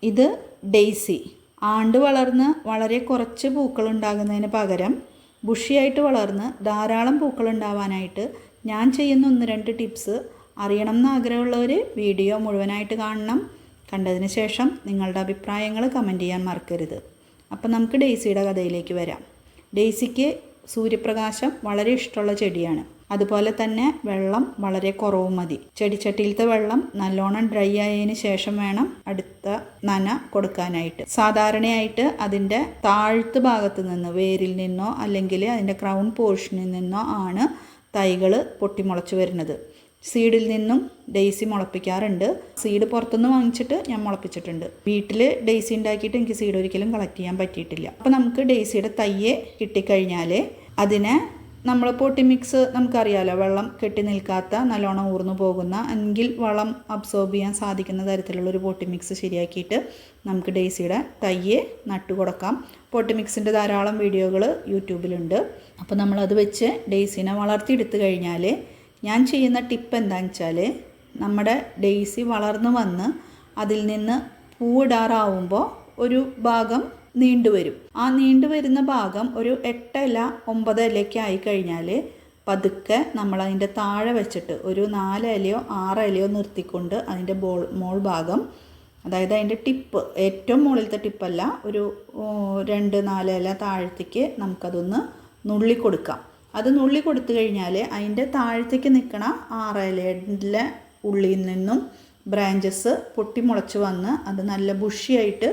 ഇത് ഡെയ്സി. ആണ്ട് വളർന്ന് വളരെ കുറച്ച് പൂക്കളുണ്ടാകുന്നതിന് പകരം ബുഷിയായിട്ട് വളർന്ന് ധാരാളം പൂക്കളുണ്ടാവാനായിട്ട് ഞാൻ ചെയ്യുന്ന 1-2 ടിപ്സ് അറിയണം എന്ന് ആഗ്രഹമുള്ളവർ വീഡിയോ മുഴുവനായിട്ട് കാണണം. കണ്ടതിന് ശേഷം നിങ്ങളുടെ അഭിപ്രായങ്ങൾ കമൻറ്റ് ചെയ്യാൻ മറക്കരുത്. അപ്പോൾ നമുക്ക് ഡെയ്സിയുടെ കഥയിലേക്ക് വരാം. ഡെയ്സിക്ക് സൂര്യപ്രകാശം വളരെ ഇഷ്ടമുള്ള ചെടിയാണ്. അതുപോലെ തന്നെ വെള്ളം വളരെ കുറവ് മതി. ചെടിച്ചട്ടിയിലത്തെ വെള്ളം നല്ലോണം ഡ്രൈ ആയതിന് ശേഷം വേണം അടുത്ത നന കൊടുക്കാനായിട്ട്. സാധാരണയായിട്ട് അതിൻ്റെ താഴത്ത് ഭാഗത്ത് നിന്ന് വേരിൽ നിന്നോ അല്ലെങ്കിൽ അതിൻ്റെ ക്രൗൺ പോർഷനിൽ നിന്നോ ആണ് തൈകൾ പൊട്ടിമുളച്ച് വരുന്നത്. സീഡിൽ നിന്നും ഡെയ്സി മുളപ്പിക്കാറുണ്ട്. സീഡ് പുറത്തുനിന്ന് വാങ്ങിച്ചിട്ട് ഞാൻ മുളപ്പിച്ചിട്ടുണ്ട്. വീട്ടിൽ ഡെയ്സി ഉണ്ടാക്കിയിട്ട് എനിക്ക് സീഡ് ഒരിക്കലും കളക്ട് ചെയ്യാൻ പറ്റിയിട്ടില്ല. അപ്പോൾ നമുക്ക് ഡെയ്സിയുടെ തയ്യെ കിട്ടിക്കഴിഞ്ഞാൽ അതിനെ നമ്മൾ പൊട്ടി മിക്സ് നമുക്കറിയാമല്ലോ, വെള്ളം കെട്ടി നിൽക്കാത്ത നല്ലോണം ഊർന്നു പോകുന്ന എങ്കിൽ വളം അബ്സോർബ് ചെയ്യാൻ സാധിക്കുന്ന തരത്തിലുള്ളൊരു പൊട്ടി മിക്സ് ശരിയാക്കിയിട്ട് നമുക്ക് ഡെയ്സിയുടെ തയ്യെ നട്ടു കൊടുക്കാം. പൊട്ടി മിക്സിൻ്റെ ധാരാളം വീഡിയോകൾ യൂട്യൂബിലുണ്ട്. അപ്പോൾ നമ്മളത് വെച്ച് ഡെയ്സിനെ വളർത്തിയെടുത്ത് കഴിഞ്ഞാൽ ഞാൻ ചെയ്യുന്ന ടിപ്പ് എന്താണെന്ന് വെച്ചാൽ, നമ്മുടെ ഡെയ്സി വളർന്നു വന്ന് അതിൽ നിന്ന് പൂവിടാറാവുമ്പോൾ ഒരു ഭാഗം നീണ്ടുവരും. ആ നീണ്ടുവരുന്ന ഭാഗം ഒരു 8 ഇല 9 ഇലയ്ക്ക് ആയിക്കഴിഞ്ഞാൽ പതുക്കെ നമ്മൾ അതിൻ്റെ താഴെ വെച്ചിട്ട് ഒരു 4 ഇലയോ 6 ഇലയോ നിർത്തിക്കൊണ്ട് അതിൻ്റെ മോൾ ഭാഗം, അതായത് അതിൻ്റെ ടിപ്പ്, ഏറ്റവും മുകളിലത്തെ ടിപ്പല്ല, ഒരു 2-4 ഇല താഴത്തേക്ക് നമുക്കതൊന്ന് നുള്ളി കൊടുക്കാം. അത് നുള്ളി കൊടുത്തു കഴിഞ്ഞാൽ അതിൻ്റെ താഴത്തേക്ക് നിൽക്കണ 6 ഇലയുടെ ഉള്ളിൽ നിന്നും ബ്രാഞ്ചസ് പൊട്ടിമുളച്ച് വന്ന് അത് നല്ല ബുഷിയായിട്ട്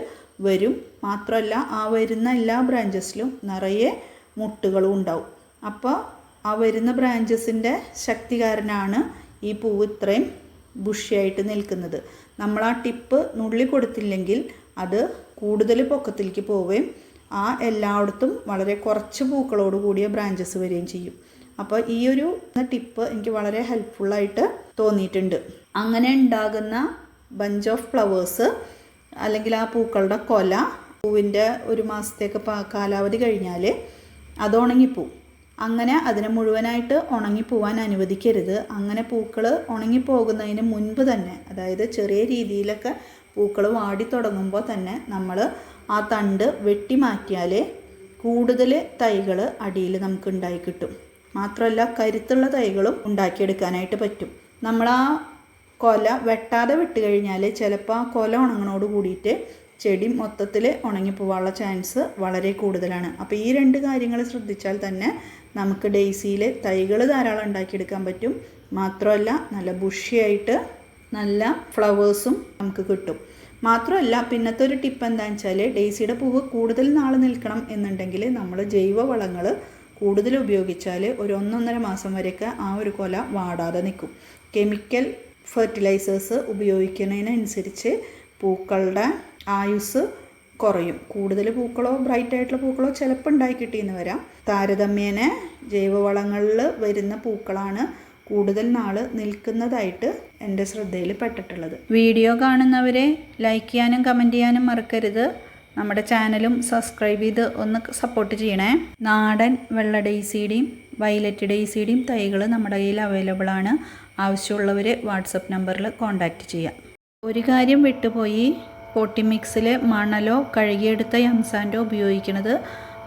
വരും. മാത്രമല്ല ആ വരുന്ന എല്ലാ ബ്രാഞ്ചസിലും നിറയെ മുട്ടുകളും ഉണ്ടാവും. അപ്പോൾ ആ വരുന്ന ബ്രാഞ്ചസിൻ്റെ ശക്തി കാരണമാണ് ഈ പൂവ് ഇത്രയും ബുഷിയായിട്ട് നിൽക്കുന്നത്. നമ്മൾ ആ ടിപ്പ് നുള്ളി കൊടുത്തില്ലെങ്കിൽ അത് കൂടുതൽ പൊക്കത്തിലേക്ക് പോവുകയും ആ എല്ലായിടത്തും വളരെ കുറച്ച് പൂക്കളോട് കൂടിയ ബ്രാഞ്ചസ് വരികയും ചെയ്യും. അപ്പോൾ ഈ ഒരു ടിപ്പ് എനിക്ക് വളരെ ഹെൽപ്ഫുള്ളായിട്ട് തോന്നിയിട്ടുണ്ട്. അങ്ങനെ ഉണ്ടാകുന്ന ബഞ്ച് ഓഫ് ഫ്ലവേഴ്സ് അല്ലെങ്കിൽ ആ പൂക്കളുടെ കൊല പൂവിൻ്റെ 1 മാസത്തേക്ക് കാലാവധി കഴിഞ്ഞാൽ അത് ഉണങ്ങിപ്പോവും. അങ്ങനെ അതിനെ മുഴുവനായിട്ട് ഉണങ്ങിപ്പോവാൻ അനുവദിക്കരുത്. അങ്ങനെ പൂക്കൾ ഉണങ്ങിപ്പോകുന്നതിന് മുൻപ് തന്നെ, അതായത് ചെറിയ രീതിയിലൊക്കെ പൂക്കൾ വാടി തുടങ്ങുമ്പോൾ തന്നെ നമ്മൾ ആ തണ്ട് വെട്ടി മാറ്റിയാൽ കൂടുതൽ തൈകൾ അടിയിൽ നമുക്ക് ഉണ്ടായി കിട്ടും. മാത്രമല്ല കരുത്തുള്ള തൈകളും ഉണ്ടാക്കിയെടുക്കാനായിട്ട് പറ്റും. നമ്മൾ ആ കൊല വെട്ടാതെ വിട്ട് കഴിഞ്ഞാൽ ചിലപ്പോൾ ആ കൊല ഉണങ്ങണോട് കൂടിയിട്ട് ചെടി മൊത്തത്തിൽ ഉണങ്ങിപ്പോവാനുള്ള ചാൻസ് വളരെ കൂടുതലാണ്. അപ്പോൾ ഈ 2 കാര്യങ്ങൾ ശ്രദ്ധിച്ചാൽ തന്നെ നമുക്ക് ഡെയ്സിയിൽ തൈകൾ ധാരാളം ഉണ്ടാക്കിയെടുക്കാൻ പറ്റും. മാത്രമല്ല നല്ല ബുഷിയായിട്ട് നല്ല ഫ്ലവേഴ്സും നമുക്ക് കിട്ടും. മാത്രമല്ല പിന്നത്തെ ഒരു ടിപ്പ് എന്താണെന്ന് വെച്ചാൽ, ഡെയ്സിയുടെ പൂവ് കൂടുതൽ നാൾ നിൽക്കണം എന്നുണ്ടെങ്കിൽ നമ്മൾ ജൈവ വളങ്ങൾ കൂടുതൽ ഉപയോഗിച്ചാൽ ഒരു 1-1.5 മാസം വരെയൊക്കെ ആ ഒരു കൊല വാടാതെ നിൽക്കും. കെമിക്കൽ ഫെർട്ടിലൈസേഴ്സ് ഉപയോഗിക്കുന്നതിനനുസരിച്ച് പൂക്കളുടെ ആയുസ് കുറയും. കൂടുതൽ പൂക്കളോ ബ്രൈറ്റായിട്ടുള്ള പൂക്കളോ ചിലപ്പോൾ ഉണ്ടായി കിട്ടിയെന്ന് വരാം. താരതമ്യേന ജൈവവളങ്ങളിൽ വരുന്ന പൂക്കളാണ് കൂടുതൽ നാൾ നിൽക്കുന്നതായിട്ട് എൻ്റെ ശ്രദ്ധയിൽ പെട്ടിട്ടുള്ളത്. വീഡിയോ കാണുന്നവരെ ലൈക്ക് ചെയ്യാനും കമൻറ്റ് ചെയ്യാനും മറക്കരുത്. നമ്മുടെ ചാനലും സബ്സ്ക്രൈബ് ചെയ്ത് ഒന്ന് സപ്പോർട്ട് ചെയ്യണേ. നാടൻ വെള്ള ഡെയ്സിയുടെയും വയലറ്റ് ഡെയ്സിയുടെയും തൈകൾ നമ്മുടെ കയ്യിൽ അവൈലബിൾ ആണ്. ആവശ്യമുള്ളവർ വാട്സപ്പ് നമ്പറിൽ കോൺടാക്റ്റ് ചെയ്യാം. ഒരു കാര്യം വിട്ടുപോയി, പോട്ടി മിക്സിൽ മണലോ കഴുകിയെടുത്ത എംസാൻഡോ ഉപയോഗിക്കുന്നത്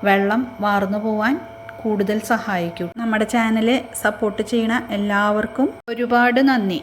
വെള്ളം വാർന്നു പോവാൻ കൂടുതൽ സഹായിക്കും. നമ്മുടെ ചാനൽ സപ്പോർട്ട് ചെയ്യണ എല്ലാവർക്കും ഒരുപാട് നന്ദി.